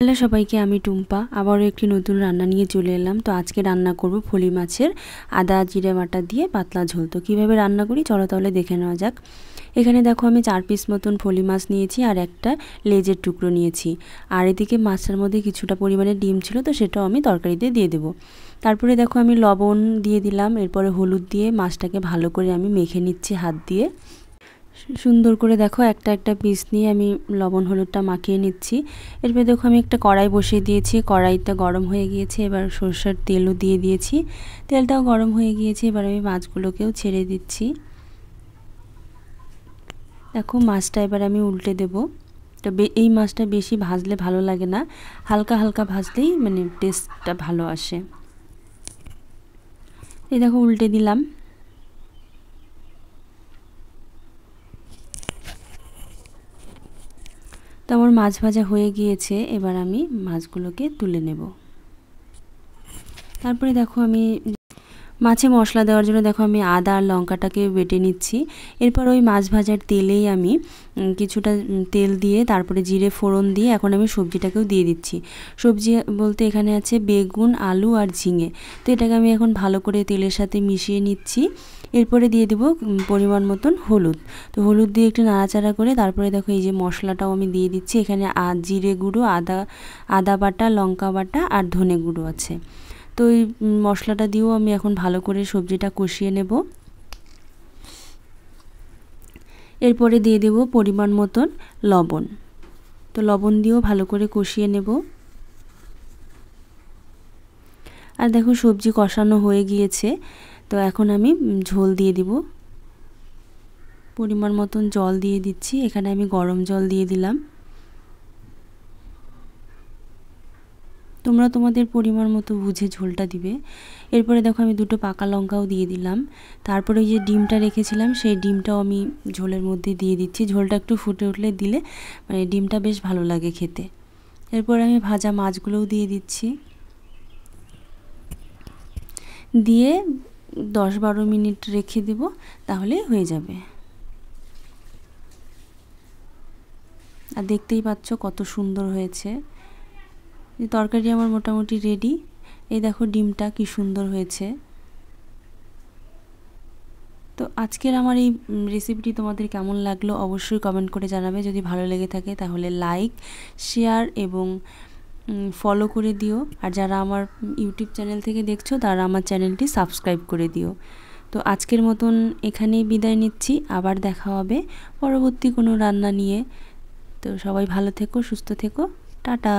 Hello সবাইকে, আমি টুম্পা আবারও একটি নতুন রান্না নিয়ে চলে এলাম। তো আজকে রান্না করব ফলি মাছের আদা জিরে বাটা দিয়ে পাতলা ঝোল। তো কীভাবে রান্না করি চলো তাহলে দেখে নেওয়া যাক। এখানে দেখো আমি 4 পিস মতন ফলি মাছ নিয়েছি আর একটা লেজের টুকরো নিয়েছি। আর এদিকে মাছটার মধ্যে কিছুটা পরিমাণে ডিম ছিল, তো সেটাও আমি তরকারিতে দিয়ে দেবো। তারপরে দেখো আমি লবণ দিয়ে দিলাম, এরপরে হলুদ দিয়ে মাছটাকে ভালো করে আমি মেখে নিচ্ছি হাত দিয়ে। সুন্দর করে দেখো একটা একটা পিস নিয়ে আমি লবণ হলুদটা মাখিয়ে নিচ্ছি। এরপরে দেখো আমি একটা কড়াই বসিয়ে দিয়েছি, কড়াইটা গরম হয়ে গিয়েছে। এবার সরষের তেলও দিয়ে দিয়েছি, তেলটাও গরম হয়ে গিয়েছে। এবার আমি মাছগুলোকেও ছেড়ে দিচ্ছি। দেখো মাছটা এবার আমি উল্টে দেব। তো এই মাছটা বেশি ভাজলে ভালো লাগে না, হালকা হালকা ভাজলেই মানে টেস্টটা ভালো আসে। এই দেখো উল্টে দিলাম। তো আমার মাছ ভাজা হয়ে গিয়েছে, এবার আমি মাছগুলোকে তুলে নেব। তারপরে দেখো আমি মাছে মশলা দেওয়ার জন্য দেখো আমি আদা আর লঙ্কাটাকে বেটে নিচ্ছি। এরপর ওই মাছ ভাজার তেলেই আমি কিছুটা তেল দিয়ে তারপরে জিরে ফোড়ন দিয়ে এখন আমি সবজিটাকেও দিয়ে দিচ্ছি। সবজি বলতে এখানে আছে বেগুন, আলু আর ঝিঙে। তো এটাকে আমি এখন ভালো করে তেলের সাথে মিশিয়ে নিচ্ছি। এরপরে দিয়ে দেব পরিমাণ মতন হলুদ। তো হলুদ দিয়ে একটু নাড়াচাড়া করে তারপরে দেখো এই যে মশলাটাও আমি দিয়ে দিচ্ছি। এখানে জিরে গুঁড়ো, আদা বাটা, লঙ্কা বাটা আর ধনে গুঁড়ো আছে। তো এই মশলাটা দিয়েও আমি এখন ভালো করে সবজিটা কষিয়ে নেব। এরপরে দিয়ে দেব পরিমাণ মতন লবণ। তো লবণ দিয়েও ভালো করে কষিয়ে নেব। আর দেখো সবজি কষানো হয়ে গিয়েছে, তো এখন আমি ঝোল দিয়ে দিব। পরিমাণ মতন জল দিয়ে দিচ্ছি, এখানে আমি গরম জল দিয়ে দিলাম। তোমরা তোমাদের পরিমাণ মতো বুঝে ঝোলটা দিবে। এরপরে দেখো আমি দুটো পাকা লঙ্কাও দিয়ে দিলাম। তারপরে ওই যে ডিমটা রেখেছিলাম সেই ডিমটাও আমি ঝোলের মধ্যে দিয়ে দিচ্ছি। ঝোলটা একটু ফুটে উঠলে দিলে মানে ডিমটা বেশ ভালো লাগে খেতে। এরপর আমি ভাজা মাছগুলোও দিয়ে দিচ্ছি, দিয়ে 10-12 মিনিট রেখে দেব, তাহলে হয়ে যাবে। আর দেখতেই পাচ্ছ কত সুন্দর হয়েছে। তরকারি আমার মোটামুটি রেডি। এই দেখো ডিমটা কি সুন্দর হয়েছে। তো আজকের আমার এই রেসিপিটি তোমাদের কেমন লাগলো অবশ্যই কমেন্ট করে জানাবে। যদি ভালো লেগে থাকে তাহলে লাইক, শেয়ার এবং ফলো করে দিও। আর যারা আমার ইউটিউব চ্যানেল থেকে দেখছো তারা আমার চ্যানেলটি সাবস্ক্রাইব করে দিও। তো আজকের মতন এখানেই বিদায় নিচ্ছি, আবার দেখা হবে পরবর্তী কোনো রান্না নিয়ে। তো সবাই ভালো থেকো, সুস্থ থেকো, টাটা।